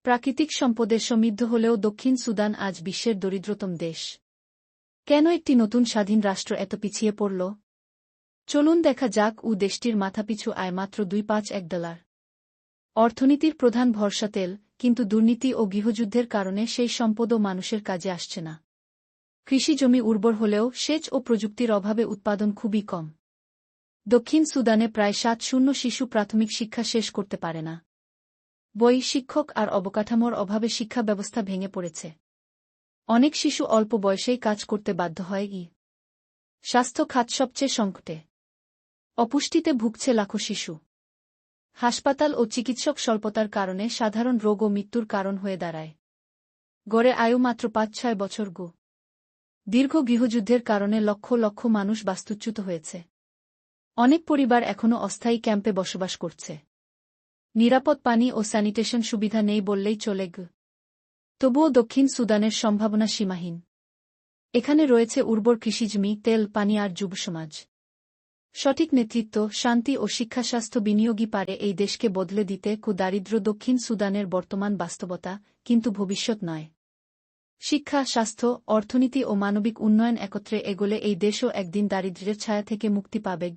প্রাকৃতিক সম্পদে সমৃদ্ধ হলেও দক্ষিণ সুদান আজ বিশ্বের দরিদ্রতম দেশ। কেন একটি নতুন স্বাধীন রাষ্ট্র এত পিছিয়ে পড়ল? চলুন দেখা যাক। দেশটির মাথাপিছু আয় মাত্র $2.1। অর্থনীতির প্রধান ভরসা তেল, কিন্তু দুর্নীতি ও গৃহযুদ্ধের কারণে সেই সম্পদও মানুষের কাজে আসছে না। কৃষি জমি উর্বর হলেও সেচ ও প্রযুক্তির অভাবে উৎপাদন খুবই কম। দক্ষিণ সুদানে প্রায় 7 শিশু প্রাথমিক শিক্ষা শেষ করতে পারে না। বই, শিক্ষক আর অবকাঠামোর অভাবে শিক্ষা ব্যবস্থা ভেঙে পড়েছে। অনেক শিশু অল্প বয়সেই কাজ করতে বাধ্য হয়। স্বাস্থ্য খাত সবচেয়ে সংকটে। অপুষ্টিতে ভুগছে লাখো শিশু। হাসপাতাল ও চিকিৎসক স্বল্পতার কারণে সাধারণ রোগ ও মৃত্যুর কারণ হয়ে দাঁড়ায়। গড়ে আয়ু মাত্র 5-6 বছর। দীর্ঘ গৃহযুদ্ধের কারণে লক্ষ লক্ষ মানুষ বাস্তুচ্যুত হয়েছে। অনেক পরিবার এখনও অস্থায়ী ক্যাম্পে বসবাস করছে। নিরাপদ পানি ও স্যানিটেশন সুবিধা নেই বললেই চলে। তবুও দক্ষিণ সুদানের সম্ভাবনা সীমাহীন। এখানে রয়েছে উর্বর কৃষিজমি, তেল, পানি আর যুবসমাজ। সঠিক নেতৃত্ব, শান্তি ও শিক্ষাস্বাস্থ্য বিনিয়োগই পারে এই দেশকে বদলে দিতে। দারিদ্র্য দক্ষিণ সুদানের বর্তমান বাস্তবতা, কিন্তু ভবিষ্যৎ নয়। শিক্ষা, স্বাস্থ্য, অর্থনীতি ও মানবিক উন্নয়ন একত্রে এগোলে এই দেশও একদিন দারিদ্র্যের ছায়া থেকে মুক্তি পাবে।